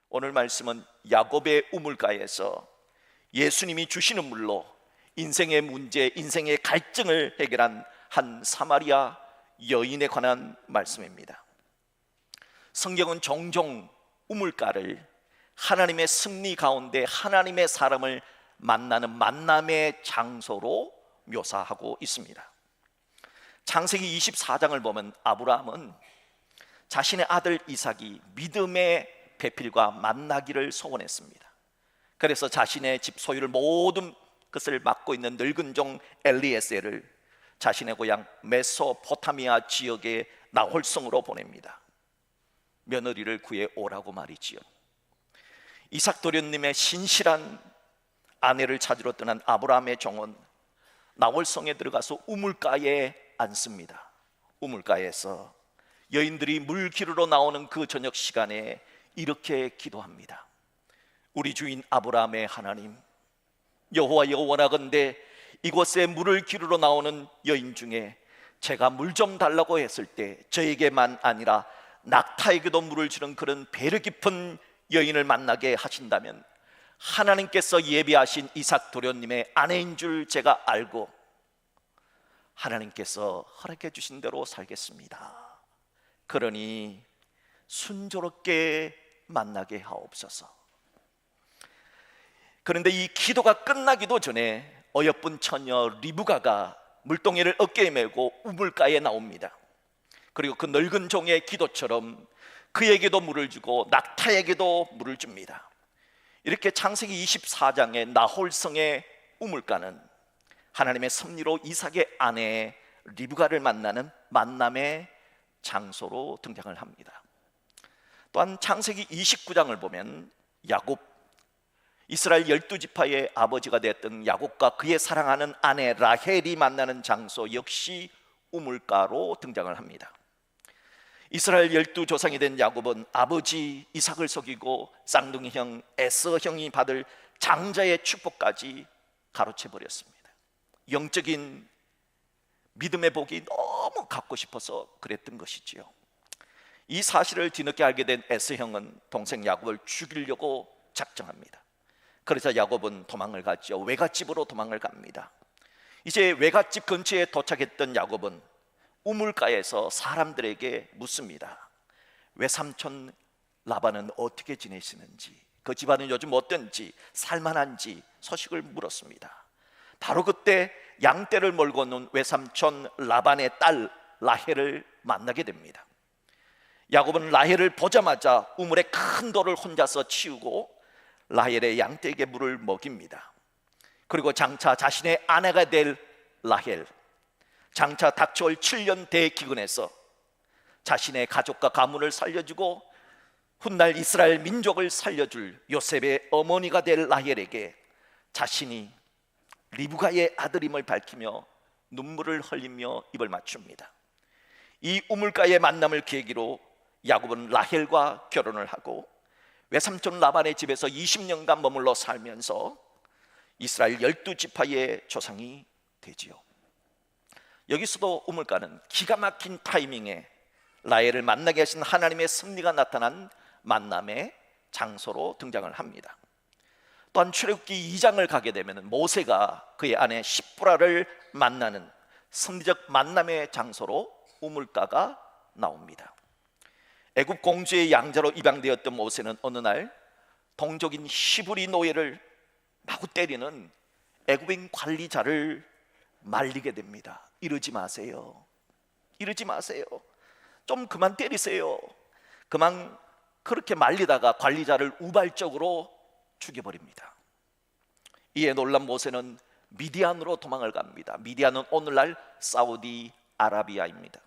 오늘 말씀은 야곱의 우물가에서 예수님이 주시는 물로 인생의 문제, 인생의 갈증을 해결한 한 사마리아 여인에 관한 말씀입니다. 성경은 종종 우물가를 하나님의 승리 가운데 하나님의 사람을 만나는 만남의 장소로 묘사하고 있습니다. 창세기 24장을 보면 아브라함은 자신의 아들 이삭이 믿음의 배필과 만나기를 소원했습니다. 그래서 자신의 집 소유를 모든 것을 맡고 있는 늙은 종 엘리에셀을 자신의 고향 메소포타미아 지역의 나홀성으로 보냅니다. 며느리를 구해 오라고 말이지요. 이삭 도련님의 신실한 아내를 찾으러 떠난 아브라함의 종은 나홀성에 들어가서 우물가에 앉습니다. 우물가에서 여인들이 물 기르러 나오는 그 저녁 시간에 이렇게 기도합니다. 우리 주인 아브라함의 하나님, 여호와여 원하건대 이곳에 물을 기르러 나오는 여인 중에 제가 물 좀 달라고 했을 때 저에게만 아니라 낙타에게도 물을 주는 그런 배려 깊은 여인을 만나게 하신다면 하나님께서 예비하신 이삭 도련님의 아내인 줄 제가 알고 하나님께서 허락해 주신 대로 살겠습니다. 그러니 순조롭게 만나게 하옵소서. 그런데 이 기도가 끝나기도 전에 어여쁜 처녀 리브가가 물동이를 어깨에 메고 우물가에 나옵니다. 그리고 그 늙은 종의 기도처럼 그에게도 물을 주고 낙타에게도 물을 줍니다. 이렇게 창세기 24장의 나홀성의 우물가는 하나님의 섭리로 이삭의 아내 리브가를 만나는 만남의 장소로 등장을 합니다. 또한 창세기 29장을 보면 야곱, 이스라엘 12지파의 아버지가 되었던 야곱과 그의 사랑하는 아내 라헬이 만나는 장소 역시 우물가로 등장을 합니다. 이스라엘 12조상이 된 야곱은 아버지 이삭을 속이고 쌍둥이 형 에서 형이 받을 장자의 축복까지 가로채 버렸습니다. 영적인 믿음의 복이 너무 갖고 싶어서 그랬던 것이지요. 이 사실을 뒤늦게 알게 된 에서 형은 동생 야곱을 죽이려고 작정합니다. 그래서 야곱은 도망을 가죠. 외갓집으로 도망을 갑니다. 이제 외갓집 근처에 도착했던 야곱은 우물가에서 사람들에게 묻습니다. 외삼촌 라반은 어떻게 지내시는지, 그 집안은 요즘 어떤지, 살만한지 소식을 물었습니다. 바로 그때 양떼를 몰고 오는 외삼촌 라반의 딸 라헬을 만나게 됩니다. 야곱은 라헬을 보자마자 우물에 큰 돌을 혼자서 치우고 라헬의 양떼에게 물을 먹입니다. 그리고 장차 자신의 아내가 될 라헬, 장차 닥쳐올 7년 대기근에서 자신의 가족과 가문을 살려주고 훗날 이스라엘 민족을 살려줄 요셉의 어머니가 될 라헬에게 자신이 리브가의 아들임을 밝히며 눈물을 흘리며 입을 맞춥니다. 이 우물가의 만남을 계기로 야곱은 라헬과 결혼을 하고 외삼촌 라반의 집에서 20년간 머물러 살면서 이스라엘 12지파의 조상이 되지요. 여기서도 우물가는 기가 막힌 타이밍에 라헬을 만나게 하신 하나님의 섭리가 나타난 만남의 장소로 등장을 합니다. 또한 출애굽기 2장을 가게 되면 모세가 그의 아내 시브라를 만나는 섭리적 만남의 장소로 우물가가 나옵니다. 애굽 공주의 양자로 입양되었던 모세는 어느 날 동족인 히브리 노예를 마구 때리는 애굽인 관리자를 말리게 됩니다. 이러지 마세요. 이러지 마세요. 좀 그만 때리세요. 그만 그렇게 말리다가 관리자를 우발적으로 죽여버립니다. 이에 놀란 모세는 미디안으로 도망을 갑니다. 미디안은 오늘날 사우디아라비아입니다.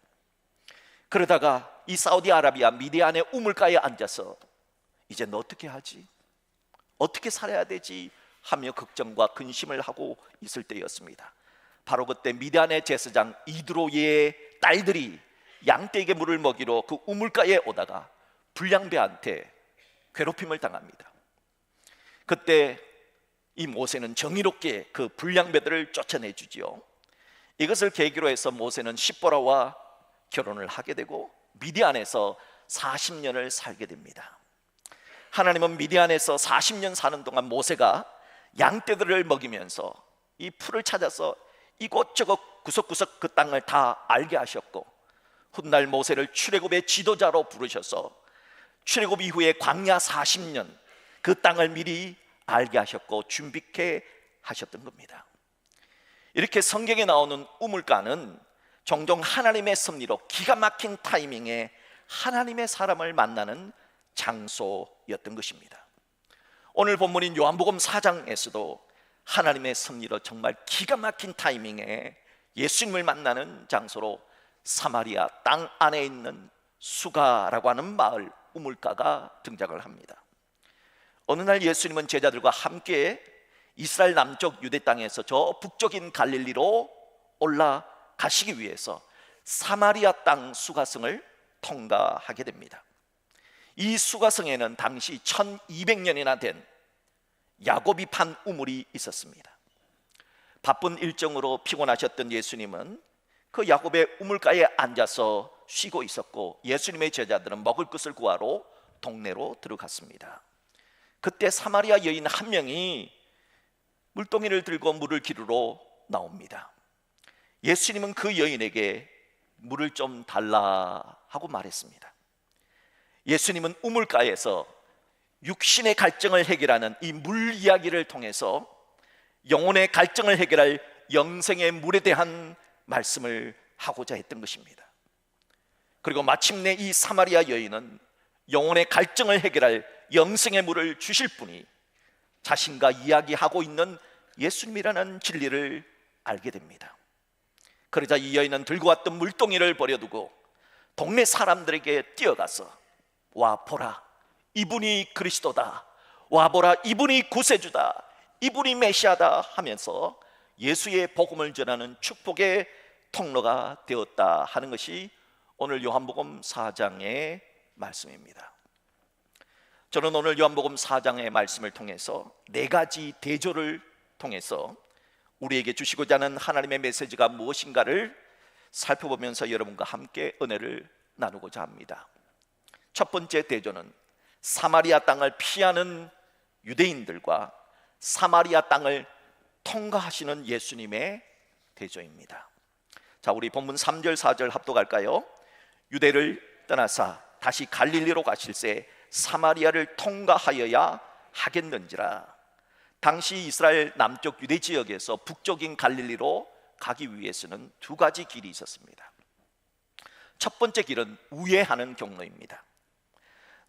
그러다가 이 사우디아라비아 미디안의 우물가에 앉아서 이제 너 어떻게 하지? 어떻게 살아야 되지? 하며 걱정과 근심을 하고 있을 때였습니다. 바로 그때 미디안의 제사장 이드로의 딸들이 양떼에게 물을 먹이러 그 우물가에 오다가 불량배한테 괴롭힘을 당합니다. 그때 이 모세는 정의롭게 그 불량배들을 쫓아내 주지요. 이것을 계기로 해서 모세는 시보라와 결혼을 하게 되고 미디안에서 40년을 살게 됩니다. 하나님은 미디안에서 40년 사는 동안 모세가 양떼들을 먹이면서 이 풀을 찾아서 이곳저곳 구석구석 그 땅을 다 알게 하셨고, 훗날 모세를 출애굽의 지도자로 부르셔서 출애굽 이후에 광야 40년 그 땅을 미리 알게 하셨고 준비케 하셨던 겁니다. 이렇게 성경에 나오는 우물가는 종종 하나님의 섭리로 기가 막힌 타이밍에 하나님의 사람을 만나는 장소였던 것입니다. 오늘 본문인 요한복음 4장에서도 하나님의 섭리로 정말 기가 막힌 타이밍에 예수님을 만나는 장소로 사마리아 땅 안에 있는 수가라고 하는 마을 우물가가 등장을 합니다. 어느 날 예수님은 제자들과 함께 이스라엘 남쪽 유대 땅에서 저 북쪽인 갈릴리로 올라가시기 위해서 사마리아 땅 수가성을 통과하게 됩니다. 이 수가성에는 당시 1200년이나 된 야곱이 판 우물이 있었습니다. 바쁜 일정으로 피곤하셨던 예수님은 그 야곱의 우물가에 앉아서 쉬고 있었고, 예수님의 제자들은 먹을 것을 구하러 동네로 들어갔습니다. 그때 사마리아 여인 한 명이 물동이를 들고 물을 기르러 나옵니다. 예수님은 그 여인에게 물을 좀 달라 하고 말했습니다. 예수님은 우물가에서 육신의 갈증을 해결하는 이 물 이야기를 통해서 영혼의 갈증을 해결할 영생의 물에 대한 말씀을 하고자 했던 것입니다. 그리고 마침내 이 사마리아 여인은 영혼의 갈증을 해결할 영생의 물을 주실 분이 자신과 이야기하고 있는 예수님이라는 진리를 알게 됩니다. 그러자 이 여인은 들고 왔던 물동이를 버려두고 동네 사람들에게 뛰어가서, 와 보라, 이분이 그리스도다, 와 보라, 이분이 구세주다, 이분이 메시아다 하면서 예수의 복음을 전하는 축복의 통로가 되었다 하는 것이 오늘 요한복음 4장의 말씀입니다. 저는 오늘 요한복음 4장의 말씀을 통해서 네 가지 대조를 통해서 우리에게 주시고자 하는 하나님의 메시지가 무엇인가를 살펴보면서 여러분과 함께 은혜를 나누고자 합니다. 첫 번째 대조는 사마리아 땅을 피하는 유대인들과 사마리아 땅을 통과하시는 예수님의 대조입니다. 자, 우리 본문 3절 4절 합독할까요? 유대를 떠나사 다시 갈릴리로 가실새 사마리아를 통과하여야 하겠는지라. 당시 이스라엘 남쪽 유대 지역에서 북쪽인 갈릴리로 가기 위해서는 두 가지 길이 있었습니다. 첫 번째 길은 우회하는 경로입니다.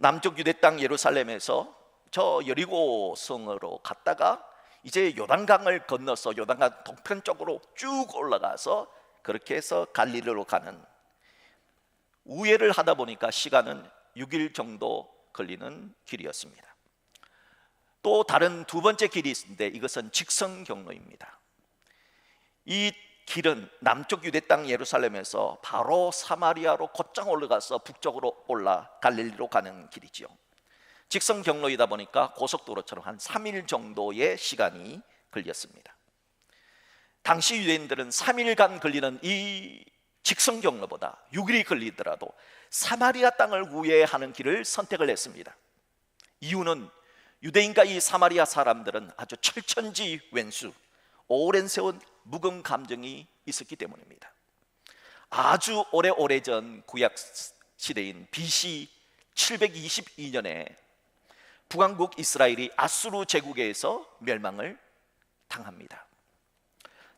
남쪽 유대 땅 예루살렘에서 저 여리고 성으로 갔다가 이제 요단강을 건너서 요단강 동편 쪽으로 쭉 올라가서 그렇게 해서 갈릴리로 가는, 우회를 하다 보니까 시간은 6일 정도 걸리는 길이었습니다. 또 다른 두 번째 길이 있는데 이것은 직선 경로입니다. 이 길은 남쪽 유대 땅 예루살렘에서 바로 사마리아로 곧장 올라가서 북쪽으로 올라 갈릴리로 가는 길이지요. 직선 경로이다 보니까 고속도로처럼 한 3일 정도의 시간이 걸렸습니다. 당시 유대인들은 3일간 걸리는 이 직선 경로보다 6일이 걸리더라도 사마리아 땅을 우회하는 길을 선택을 했습니다. 이유는 유대인과 이 사마리아 사람들은 아주 철천지왼수, 오랜 세월 묵은 감정이 있었기 때문입니다. 아주 오래전 구약 시대인 BC 722년에 북왕국 이스라엘이 아수르 제국에 의해서 멸망을 당합니다.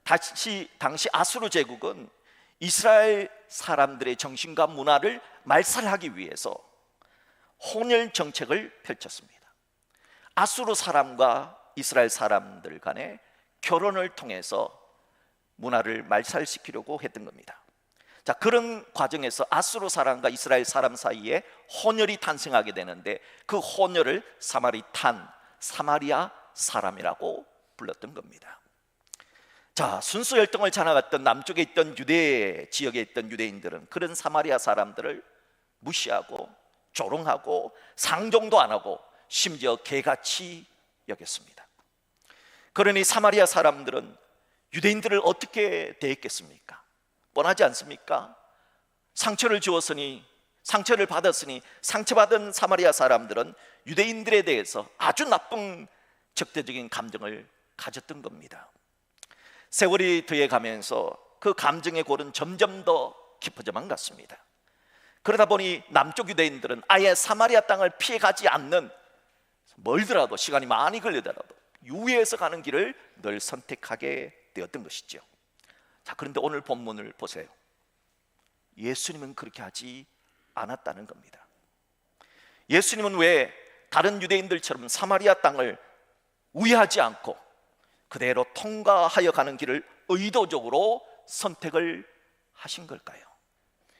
당시 아수르 제국은 이스라엘 사람들의 정신과 문화를 말살하기 위해서 혼혈 정책을 펼쳤습니다. 아수르 사람과 이스라엘 사람들 간의 결혼을 통해서 문화를 말살시키려고 했던 겁니다. 자, 그런 과정에서 아수르 사람과 이스라엘 사람 사이에 혼혈이 탄생하게 되는데 그 혼혈을 사마리아 사람이라고 불렀던 겁니다. 자, 순수 혈통을 자랑했던 남쪽에 있던 유대 지역에 있던 유대인들은 그런 사마리아 사람들을 무시하고 조롱하고 상종도 안 하고 심지어 개같이 여겼습니다. 그러니 사마리아 사람들은 유대인들을 어떻게 대했겠습니까? 뻔하지 않습니까? 상처를 받았으니 상처받은 사마리아 사람들은 유대인들에 대해서 아주 나쁜 적대적인 감정을 가졌던 겁니다. 세월이 더해가면서 그 감정의 골은 점점 더 깊어져만 갔습니다. 그러다 보니 남쪽 유대인들은 아예 사마리아 땅을 피해가지 않는, 멀더라도 시간이 많이 걸리더라도 유예해서 가는 길을 늘 선택하게 되었던 것이죠. 자, 그런데 오늘 본문을 보세요. 예수님은 그렇게 하지 않았다는 겁니다. 예수님은 왜 다른 유대인들처럼 사마리아 땅을 우회하지 않고 그대로 통과하여 가는 길을 의도적으로 선택을 하신 걸까요?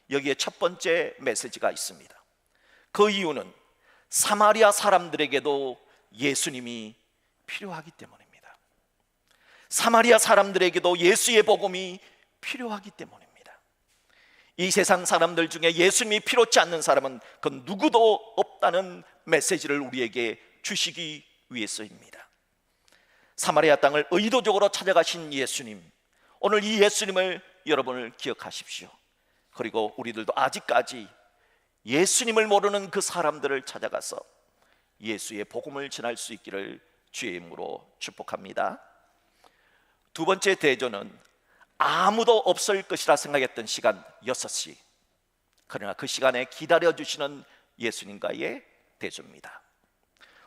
여기에 첫 번째 메시지가 있습니다. 그 이유는 사마리아 사람들에게도 예수님이 필요하기 때문입니다. 사마리아 사람들에게도 예수의 복음이 필요하기 때문입니다. 이 세상 사람들 중에 예수님이 필요치 않는 사람은 그 누구도 없다는 메시지를 우리에게 주시기 위해서입니다. 사마리아 땅을 의도적으로 찾아가신 예수님, 오늘 이 예수님을 여러분을 기억하십시오. 그리고 우리들도 아직까지 예수님을 모르는 그 사람들을 찾아가서 예수의 복음을 전할 수 있기를 주의 이름으로 축복합니다. 두 번째 대조는 아무도 없을 것이라 생각했던 시간 6시, 그러나 그 시간에 기다려주시는 예수님과의 대조입니다.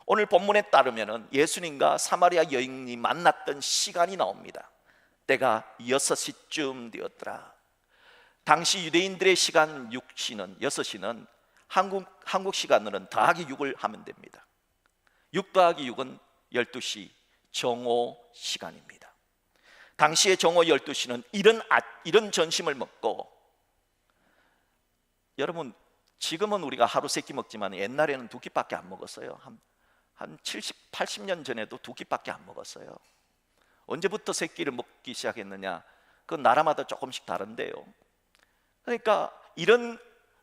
오늘 본문에 따르면 예수님과 사마리아 여인이 만났던 시간이 나옵니다. 때가 6시쯤 되었더라. 당시 유대인들의 시간 6시는 한국 시간으로는 더하기 6을 하면 됩니다. 6 더하기 6은 12시 정오 시간입니다. 당시의 정오 12시는 이런 점심을 먹고, 여러분 지금은 우리가 하루 3끼 먹지만 옛날에는 2끼밖에 안 먹었어요. 한 70, 80년 전에도 2끼밖에 안 먹었어요. 언제부터 3끼를 먹기 시작했느냐? 그건 나라마다 조금씩 다른데요. 그러니까 이런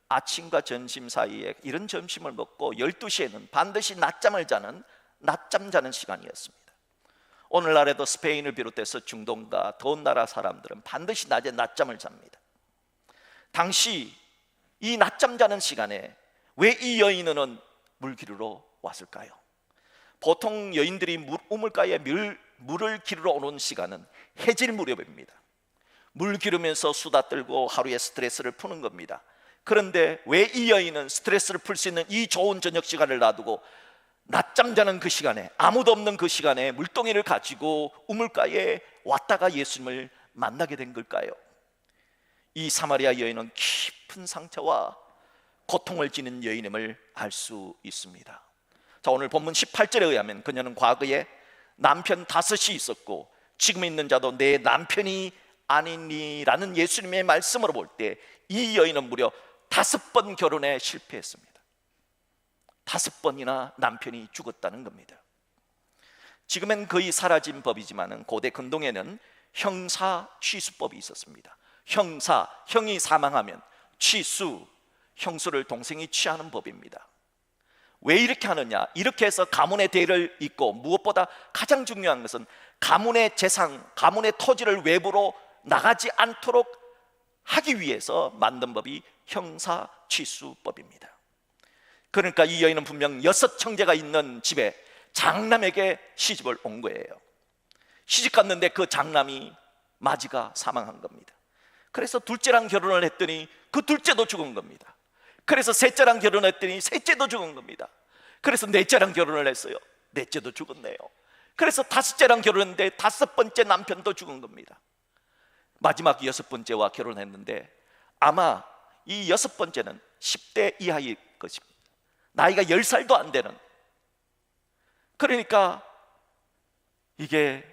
아침과 점심 사이에 이런 점심을 먹고 12시에는 반드시 낮잠을 자는 시간이었습니다. 오늘날에도 스페인을 비롯해서 중동과 더운 나라 사람들은 반드시 낮에 낮잠을 잡니다. 당시 이 낮잠 자는 시간에 왜 이 여인은 물 기르러 왔을까요? 보통 여인들이 우물가에 물을 기르러 오는 시간은 해질 무렵입니다. 물 기르면서 수다 떨고 하루의 스트레스를 푸는 겁니다. 그런데 왜 이 여인은 스트레스를 풀 수 있는 이 좋은 저녁 시간을 놔두고 낮잠 자는 그 시간에, 아무도 없는 그 시간에 물동이를 가지고 우물가에 왔다가 예수님을 만나게 된 걸까요? 이 사마리아 여인은 깊은 상처와 고통을 지닌 여인임을 알 수 있습니다. 자, 오늘 본문 18절에 의하면 그녀는 과거에 남편 5이 있었고 지금 있는 자도 내 남편이 아니니라는 예수님의 말씀으로 볼 때 이 여인은 무려 5번 결혼에 실패했습니다. 5번이나 남편이 죽었다는 겁니다. 지금은 거의 사라진 법이지만 고대 근동에는 형사 취수법이 있었습니다. 형이 사망하면 취수, 형수를 동생이 취하는 법입니다. 왜 이렇게 하느냐? 이렇게 해서 가문의 대를 잇고, 무엇보다 가장 중요한 것은 가문의 재산, 가문의 토지를 외부로 나가지 않도록 하기 위해서 만든 법이 형사취수법입니다. 그러니까 이 여인은 분명 6 형제가 있는 집에 장남에게 시집을 온 거예요. 시집 갔는데 그 장남이 맞이가 사망한 겁니다. 그래서 둘째랑 결혼을 했더니 그 둘째도 죽은 겁니다. 그래서 셋째랑 결혼했더니 셋째도 죽은 겁니다. 그래서 넷째랑 결혼을 했어요. 넷째도 죽었네요. 그래서 5째랑 결혼했는데 5번째 남편도 죽은 겁니다. 마지막 6번째와 결혼했는데 아마 이 6번째는 10대 이하일 것입니다. 나이가 10살도 안 되는. 그러니까 이게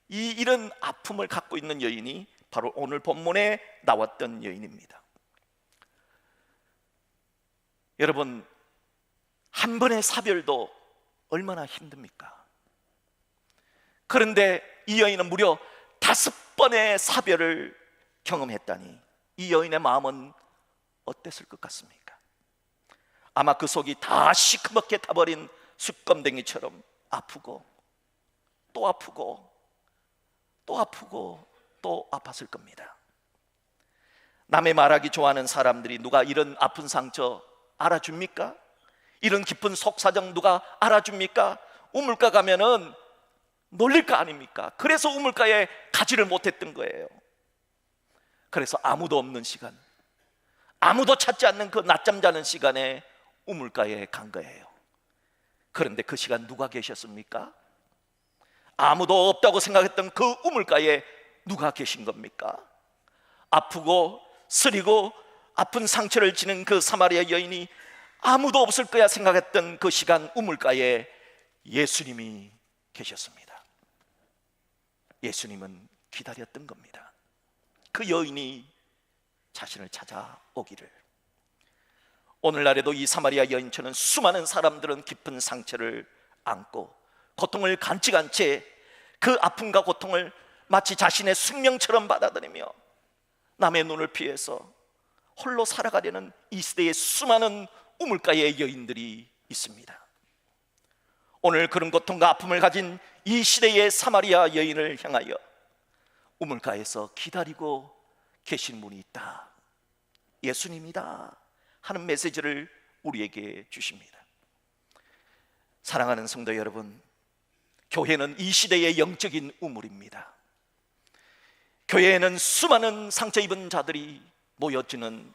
이런 아픔을 갖고 있는 여인이 바로 오늘 본문에 나왔던 여인입니다. 여러분, 한 번의 사별도 얼마나 힘듭니까? 그런데 이 여인은 무려 5번의 사별을 경험했다니 이 여인의 마음은 어땠을 것 같습니까? 아마 그 속이 다 시커멓게 타버린 숯검댕이처럼 아프고 또 아프고 또 아프고 또 아팠을 겁니다. 남의 말하기 좋아하는 사람들이 누가 이런 아픈 상처 알아줍니까? 이런 깊은 속사정 누가 알아줍니까? 우물가 가면은 놀릴 거 아닙니까? 그래서 우물가에 가지를 못했던 거예요. 그래서 아무도 없는 시간, 아무도 찾지 않는 그 낮잠 자는 시간에 우물가에 간 거예요. 그런데 그 시간 누가 계셨습니까? 아무도 없다고 생각했던 그 우물가에 누가 계신 겁니까? 아프고 쓰리고 아픈 상처를 지는 그 사마리아 여인이 아무도 없을 거야 생각했던 그 시간 우물가에 예수님이 계셨습니다. 예수님은 기다렸던 겁니다. 그 여인이 자신을 찾아오기를. 오늘날에도 이 사마리아 여인처럼 수많은 사람들은 깊은 상처를 안고 고통을 간직한 채 그 아픔과 고통을 마치 자신의 숙명처럼 받아들이며 남의 눈을 피해서 홀로 살아가려는 이 시대의 수많은 우물가의 여인들이 있습니다. 오늘 그런 고통과 아픔을 가진 이 시대의 사마리아 여인을 향하여 우물가에서 기다리고 계신 분이 있다, 예수님이다 하는 메시지를 우리에게 주십니다. 사랑하는 성도 여러분, 교회는 이 시대의 영적인 우물입니다. 교회에는 수많은 상처 입은 자들이 모여지는,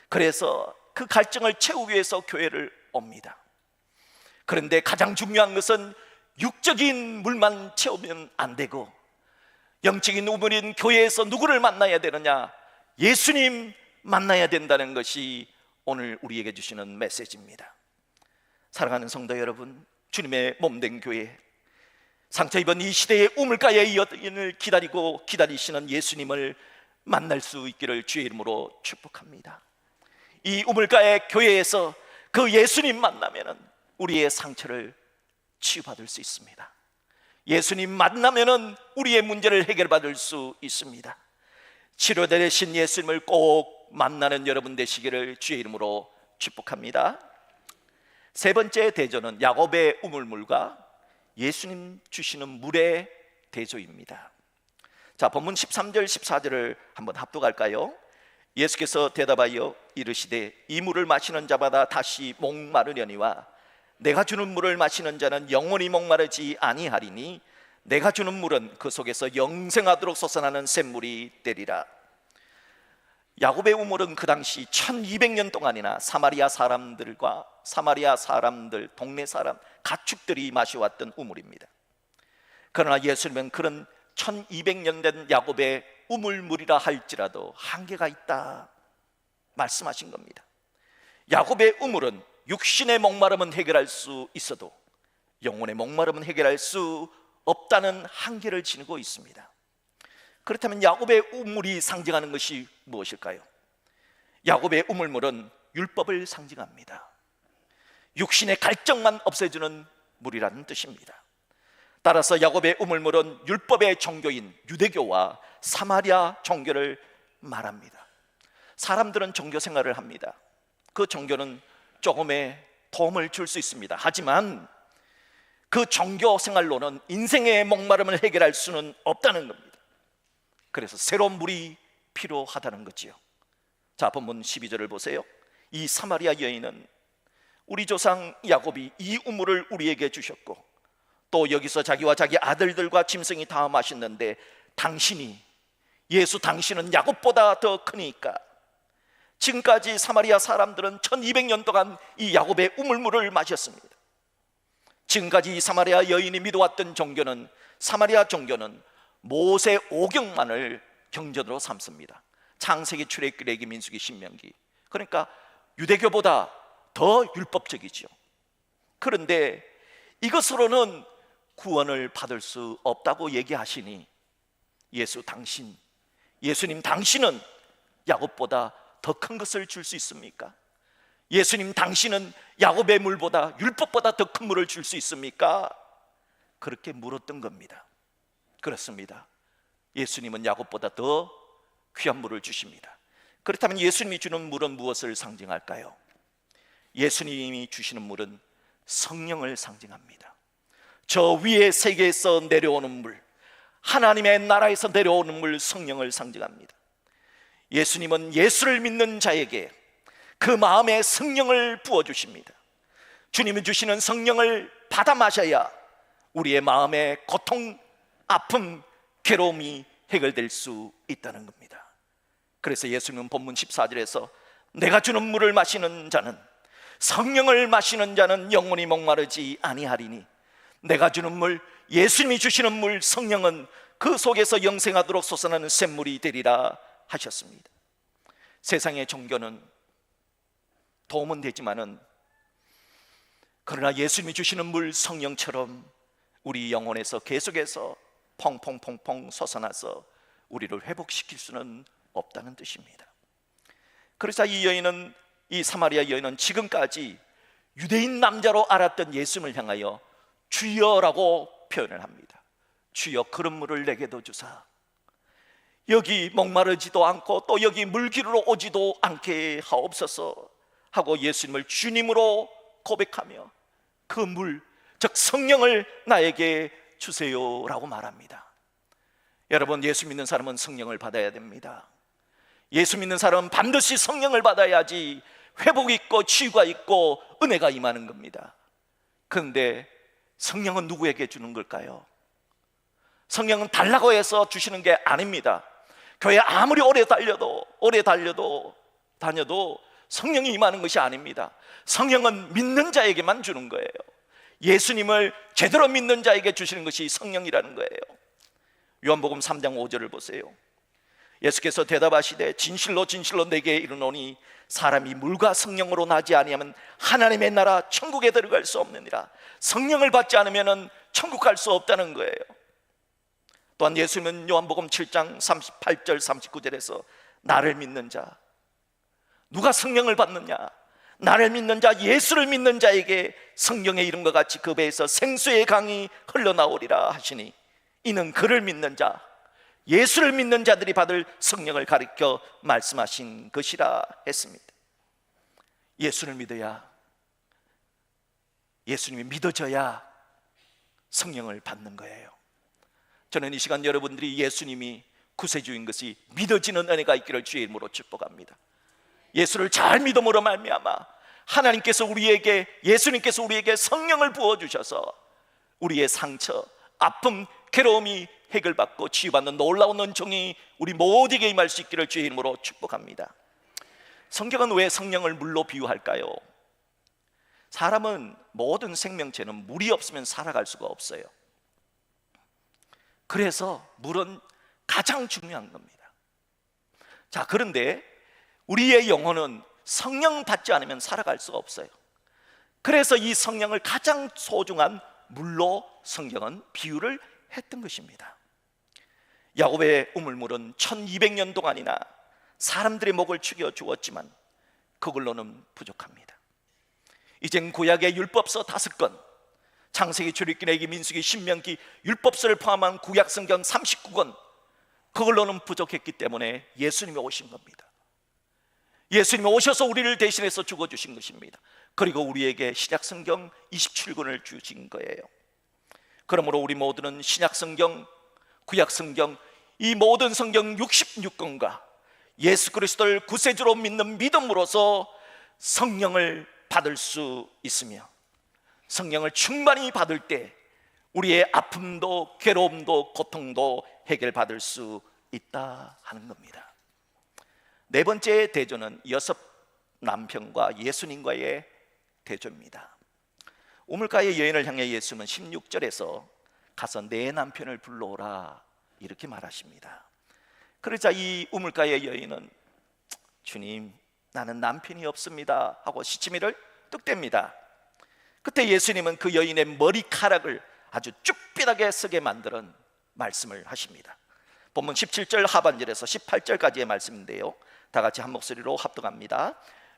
그래서 그 갈증을 채우기 위해서 교회를 옵니다. 그런데 가장 중요한 것은 육적인 물만 채우면 안 되고 영적인 우물인 교회에서 누구를 만나야 되느냐? 예수님 만나야 된다는 것이 오늘 우리에게 주시는 메시지입니다. 사랑하는 성도 여러분, 주님의 몸된 교회, 상처 입은 이 시대의 우물가의 여인을 기다리시는 예수님을 만날 수 있기를 주의 이름으로 축복합니다. 이 우물가의 교회에서 그 예수님 만나면은 우리의 상처를 치유받을 수 있습니다. 예수님 만나면은 우리의 문제를 해결받을 수 있습니다. 치료대 되신 예수님을 꼭 만나는 여러분 되시기를 주의 이름으로 축복합니다. 세 번째 대조는 야곱의 우물물과 예수님 주시는 물의 대조입니다. 자, 본문 13절 14절을 한번 합독할까요? 예수께서 대답하여 이르시되 이 물을 마시는 자마다 다시 목마르려니와 내가 주는 물을 마시는 자는 영원히 목마르지 아니하리니 내가 주는 물은 그 속에서 영생하도록 솟아나는 샘물이 되리라. 야곱의 우물은 그 당시 1200년 동안이나 사마리아 사람들, 동네 사람, 가축들이 마셔왔던 우물입니다. 그러나 예수님은 그런 1200년 된 야곱의 우물물이라 할지라도 한계가 있다 말씀하신 겁니다. 야곱의 우물은 육신의 목마름은 해결할 수 있어도 영혼의 목마름은 해결할 수 없다는 한계를 지니고 있습니다. 그렇다면 야곱의 우물이 상징하는 것이 무엇일까요? 야곱의 우물물은 율법을 상징합니다. 육신의 갈증만 없애주는 물이라는 뜻입니다. 따라서 야곱의 우물물은 율법의 종교인 유대교와 사마리아 종교를 말합니다. 사람들은 종교 생활을 합니다. 그 종교는 조금의 도움을 줄 수 있습니다. 하지만 그 종교 생활로는 인생의 목마름을 해결할 수는 없다는 겁니다. 그래서 새로운 물이 필요하다는 거지요. 자, 본문 12절을 보세요. 이 사마리아 여인은 우리 조상 야곱이 이 우물을 우리에게 주셨고 또 여기서 자기와 자기 아들들과 짐승이 다 마셨는데 당신은 야곱보다 더 크니까. 지금까지 사마리아 사람들은 1200년 동안 이 야곱의 우물물을 마셨습니다. 지금까지 이 사마리아 여인이 믿어왔던 종교는, 사마리아 종교는 모세 오경만을 경전으로 삼습니다. 창세기, 출애굽기, 레위기, 민수기, 신명기. 그러니까 유대교보다 더 율법적이죠. 그런데 이것으로는 구원을 받을 수 없다고 얘기하시니 예수님 당신은 야곱보다 더 큰 것을 줄 수 있습니까? 예수님 당신은 야곱의 물보다, 율법보다 더 큰 물을 줄 수 있습니까? 그렇게 물었던 겁니다. 그렇습니다. 예수님은 야곱보다 더 귀한 물을 주십니다. 그렇다면 예수님이 주는 물은 무엇을 상징할까요? 예수님이 주시는 물은 성령을 상징합니다. 저 위의 세계에서 내려오는 물, 하나님의 나라에서 내려오는 물, 성령을 상징합니다. 예수님은 예수를 믿는 자에게 그 마음에 성령을 부어주십니다. 주님이 주시는 성령을 받아 마셔야 우리의 마음의 고통, 아픔, 괴로움이 해결될 수 있다는 겁니다. 그래서 예수님은 본문 14절에서 내가 주는 물을 마시는 자는, 성령을 마시는 자는 영원히 목마르지 아니하리니, 내가 주는 물, 예수님이 주시는 물, 성령은 그 속에서 영생하도록 솟아나는 샘물이 되리라 하셨습니다. 세상의 종교는 도움은 되지만은, 그러나 예수님이 주시는 물, 성령처럼 우리 영혼에서 계속해서 펑펑펑펑 솟아나서 우리를 회복시킬 수는 없다는 뜻입니다. 그래서 이 사마리아 여인은 지금까지 유대인 남자로 알았던 예수님을 향하여 주여라고 표현을 합니다. 주여, 그런 물을 내게도 주사, 여기 목마르지도 않고 또 여기 물기르러 오지도 않게 하옵소서 하고 예수님을 주님으로 고백하며 그 물, 즉 성령을 나에게 주세요라고 말합니다. 여러분, 예수 믿는 사람은 성령을 받아야 됩니다. 예수 믿는 사람은 반드시 성령을 받아야지 회복이 있고 치유가 있고 은혜가 임하는 겁니다. 그런데 성령은 누구에게 주는 걸까요? 성령은 달라고 해서 주시는 게 아닙니다. 교회 아무리 오래 다녀도 성령이 임하는 것이 아닙니다. 성령은 믿는 자에게만 주는 거예요. 예수님을 제대로 믿는 자에게 주시는 것이 성령이라는 거예요. 요한복음 3장 5절을 보세요. 예수께서 대답하시되 진실로 진실로 내게 이르노니 사람이 물과 성령으로 나지 아니하면 하나님의 나라 천국에 들어갈 수 없느니라. 성령을 받지 않으면 천국 갈 수 없다는 거예요. 또한 예수님은 요한복음 7장 38절 39절에서 나를 믿는 자, 누가 성령을 받느냐? 나를 믿는 자, 예수를 믿는 자에게 성령의 이름과 같이 그 배에서 생수의 강이 흘러나오리라 하시니, 이는 그를 믿는 자, 예수를 믿는 자들이 받을 성령을 가리켜 말씀하신 것이라 했습니다. 예수를 믿어야, 예수님이 믿어져야 성령을 받는 거예요. 저는 이 시간 여러분들이 예수님이 구세주인 것이 믿어지는 은혜가 있기를 주의 이름으로 축복합니다. 예수를 잘 믿음으로 말미암아 하나님께서 우리에게, 예수님께서 우리에게 성령을 부어주셔서 우리의 상처, 아픔, 괴로움이 해결받고 치유받는 놀라운 은총이 우리 모두에게 임할 수 있기를 주의 이름으로 축복합니다. 성경은 왜 성령을 물로 비유할까요? 사람은, 모든 생명체는 물이 없으면 살아갈 수가 없어요. 그래서 물은 가장 중요한 겁니다. 자, 그런데 우리의 영혼은 성령 받지 않으면 살아갈 수가 없어요. 그래서 이 성령을 가장 소중한 물로 성경은 비유를 했던 것입니다. 야곱의 우물물은 1200년 동안이나 사람들의 목을 축여 주었지만 그걸로는 부족합니다. 이젠 구약의 율법서 5권, 창세기, 출애굽기, 레위기, 민수기, 신명기, 율법서를 포함한 구약 성경 39권, 그걸로는 부족했기 때문에 예수님이 오신 겁니다. 예수님이 오셔서 우리를 대신해서 죽어주신 것입니다. 그리고 우리에게 신약 성경 27권을 주신 거예요. 그러므로 우리 모두는 신약 성경, 구약 성경, 이 모든 성경 66권과 예수 그리스도를 구세주로 믿는 믿음으로써 성령을 받을 수 있으며, 성령을 충만히 받을 때 우리의 아픔도 괴로움도 고통도 해결받을 수 있다 하는 겁니다. 네 번째 대조는 여섯 남편과 예수님과의 대조입니다. 우물가의 여인을 향해 예수는 16절에서 가서 내 남편을 불러오라 이렇게 말하십니다. 그러자 이 우물가의 여인은 주님, 나는 남편이 없습니다 하고 시치미를 뚝 뗍니다. 그때 예수님은 그 여인의 머리카락을 아주 쭈삣하게 쓰게 만드는 말씀을 하십니다. 본문 17절 하반절에서 18절까지의 말씀인데요, 다 같이 한 목소리로 합독합니다.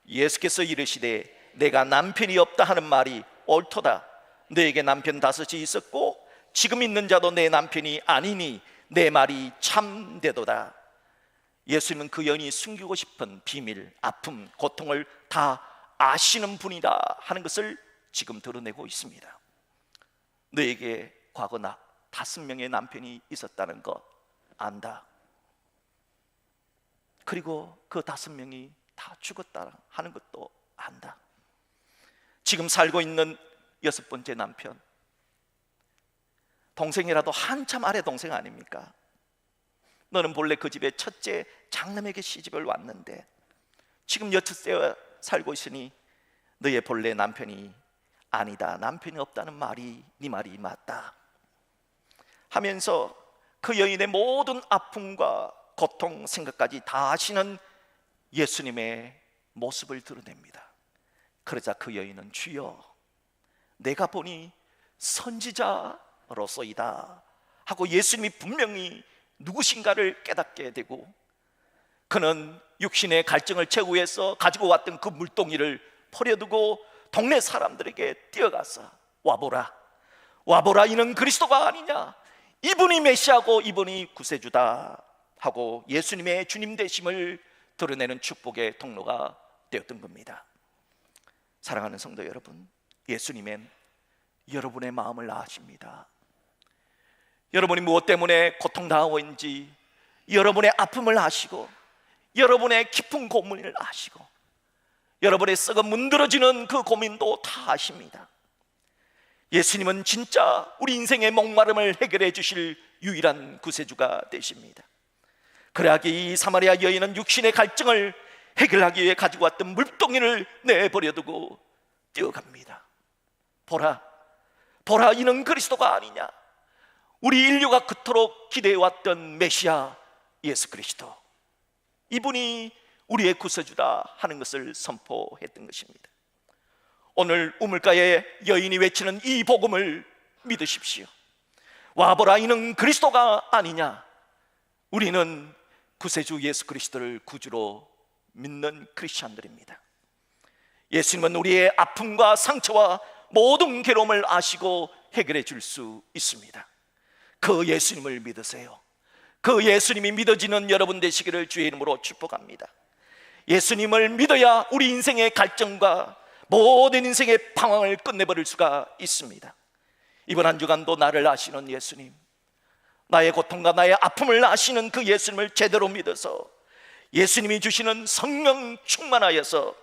예수께서 이르시되 내가 남편이 없다 하는 말이 옳도다. 너에게 남편 5이 있었고 지금 있는 자도 내 남편이 아니니 내 말이 참되도다. 예수님은 그 여인이 숨기고 싶은 비밀, 아픔, 고통을 다 아시는 분이다 하는 것을 지금 드러내고 있습니다. 너에게 과거 5명의 남편이 있었다는 거 안다. 그리고 그 5명이 다 죽었다 하는 것도 안다. 지금 살고 있는 6번째 남편, 동생이라도 한참 아래 동생 아닙니까? 너는 본래 그 집의 첫째 장남에게 시집을 왔는데 지금 여섯째 살고 있으니 너의 본래 남편이 아니다, 남편이 없다는 말이 네 말이 맞다 하면서 그 여인의 모든 아픔과 고통, 생각까지 다 아시는 예수님의 모습을 드러냅니다. 그러자 그 여인은 주여, 내가 보니 선지자로소이다 하고 예수님이 분명히 누구신가를 깨닫게 되고, 그는 육신의 갈증을 채우기 위해서 가지고 왔던 그 물동이를 버려두고 동네 사람들에게 뛰어가서 와보라, 와보라, 이는 그리스도가 아니냐, 이분이 메시아고 이분이 구세주다 하고 예수님의 주님 되심을 드러내는 축복의 통로가 되었던 겁니다. 사랑하는 성도 여러분, 예수님은 여러분의 마음을 아십니다. 여러분이 무엇 때문에 고통당하고 있는지, 여러분의 아픔을 아시고 여러분의 깊은 고민을 아시고 여러분의 썩어 문드러지는 그 고민도 다 아십니다. 예수님은 진짜 우리 인생의 목마름을 해결해 주실 유일한 구세주가 되십니다. 그러하기 이 사마리아 여인은 육신의 갈증을 해결하기 위해 가지고 왔던 물동이를 내버려두고 뛰어갑니다. 보라, 보라, 이는 그리스도가 아니냐, 우리 인류가 그토록 기대해왔던 메시아 예수 그리스도, 이분이 우리의 구세주다 하는 것을 선포했던 것입니다. 오늘 우물가의 여인이 외치는 이 복음을 믿으십시오. 와보라, 이는 그리스도가 아니냐, 우리는 구세주 예수 그리스도를 구주로 믿는 크리스찬들입니다. 예수님은 우리의 아픔과 상처와 모든 괴로움을 아시고 해결해 줄 수 있습니다. 그 예수님을 믿으세요. 그 예수님이 믿어지는 여러분 되시기를 주의 이름으로 축복합니다. 예수님을 믿어야 우리 인생의 갈증과 모든 인생의 방황을 끝내버릴 수가 있습니다. 이번 한 주간도 나를 아시는 예수님, 나의 고통과 나의 아픔을 아시는 그 예수님을 제대로 믿어서 예수님이 주시는 성령 충만하여서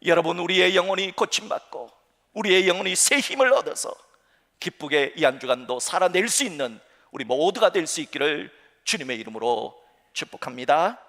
여러분, 우리의 영혼이 고침받고 우리의 영혼이 새 힘을 얻어서 기쁘게 이 한 주간도 살아낼 수 있는 우리 모두가 될 수 있기를 주님의 이름으로 축복합니다.